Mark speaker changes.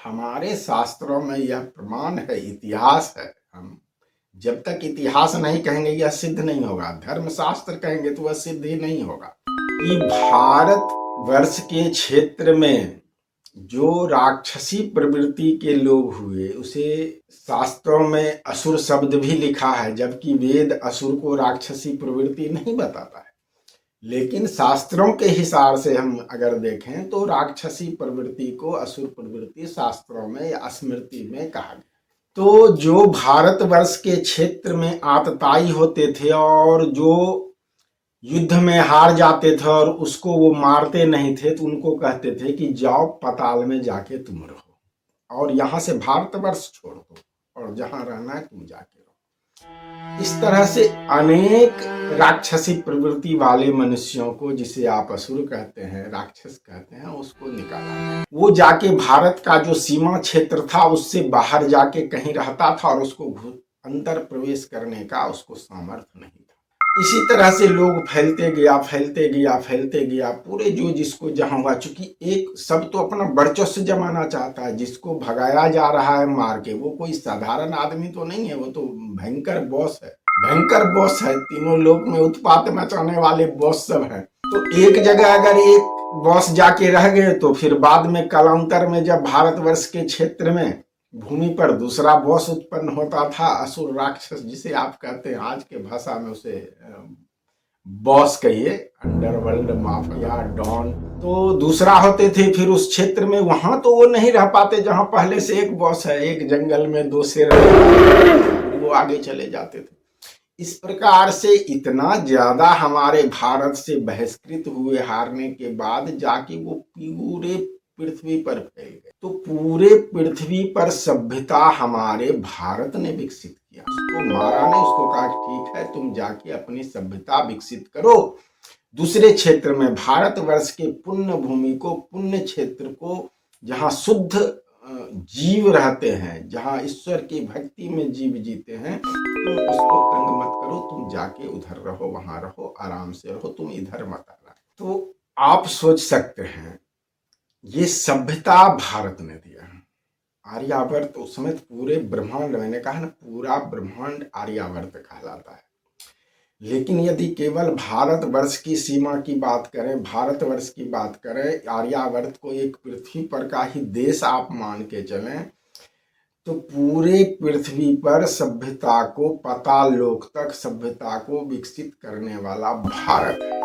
Speaker 1: हमारे शास्त्रों में यह प्रमाण है, इतिहास है। हम जब तक इतिहास नहीं कहेंगे यह सिद्ध नहीं होगा, धर्मशास्त्र कहेंगे तो वह सिद्ध ही नहीं होगा कि भारत वर्ष के क्षेत्र में जो राक्षसी प्रवृत्ति के लोग हुए उसे शास्त्रों में असुर शब्द भी लिखा है, जबकि वेद असुर को राक्षसी प्रवृत्ति नहीं बताता है। लेकिन शास्त्रों के हिसाब से हम अगर देखें तो राक्षसी प्रवृत्ति को असुर प्रवृत्ति शास्त्रों में या स्मृति में कहा गया। तो जो भारतवर्ष के क्षेत्र में आतताई होते थे और जो युद्ध में हार जाते थे और उसको वो मारते नहीं थे तो उनको कहते थे कि जाओ पाताल में जाके तुम रहो और यहाँ से भारतवर्ष छोड़ दो और जहाँ रहना है तुम जाके रहो। इस तरह से अनेक राक्षसी प्रवृत्ति वाले मनुष्यों को, जिसे आप असुर कहते हैं, राक्षस कहते हैं, उसको निकाला। वो जाके भारत का जो सीमा क्षेत्र था उससे बाहर जाके कहीं रहता था और उसको अंदर प्रवेश करने का उसको सामर्थ्य नहीं था। इसी तरह से लोग फैलते गया पूरे जो जिसको जहां हुआ, चूंकि एक सब तो अपना वर्चस्व जमाना चाहता है। जिसको भगाया जा रहा है मार के वो कोई साधारण आदमी तो नहीं है, वो तो भयंकर बॉस है, भयंकर बॉस है। तीनों लोक में उत्पात मचाने वाले बॉस सब हैं। तो एक जगह अगर एक बॉस जाके रह गए तो फिर बाद में कालांतर में जब भारतवर्ष के क्षेत्र में भूमि पर दूसरा बॉस उत्पन्न होता था, असुर राक्षस जिसे आप कहते हैं, आज के भाषा में उसे बॉस कहिए, अंडरवर्ल्ड माफिया डॉन, तो दूसरा होते थे फिर उस क्षेत्र में। वहां तो वो नहीं रह पाते जहां पहले से एक बॉस है, एक जंगल में दो शेर, वो आगे चले जाते थे। इस प्रकार से इतना ज्यादा हमारे भारत से बहिष्कृत हुए हारने के बाद जाके वो पूरे पृथ्वी पर फैल गए। तो पूरे पृथ्वी पर सभ्यता हमारे भारत ने विकसित किया, उसको मारा नहीं, उसको कहा ठीक है तुम जाके अपनी सभ्यता विकसित करो दूसरे क्षेत्र में। भारतवर्ष के पुण्य भूमि को, पुण्य क्षेत्र को, जहां शुद्ध जीव रहते हैं, जहां ईश्वर की भक्ति में जीव जीते हैं, तुम उसको तंग मत करो, तुम जाके उधर रहो, वहां रहो, आराम से रहो, तुम इधर मत आना। तो आप सोच सकते हैं ये सभ्यता भारत ने दिया। आर्यावर्त उस समय पूरे ब्रह्मांड, मैंने कहा ना पूरा ब्रह्मांड आर्यावर्त कहलाता है। लेकिन यदि केवल भारतवर्ष की सीमा की बात करें, भारतवर्ष की बात करें, आर्यावर्त को एक पृथ्वी पर का ही देश आप मान के चलें, तो पूरे पृथ्वी पर सभ्यता को, पाताल लोक तक सभ्यता को विकसित करने वाला भारत है।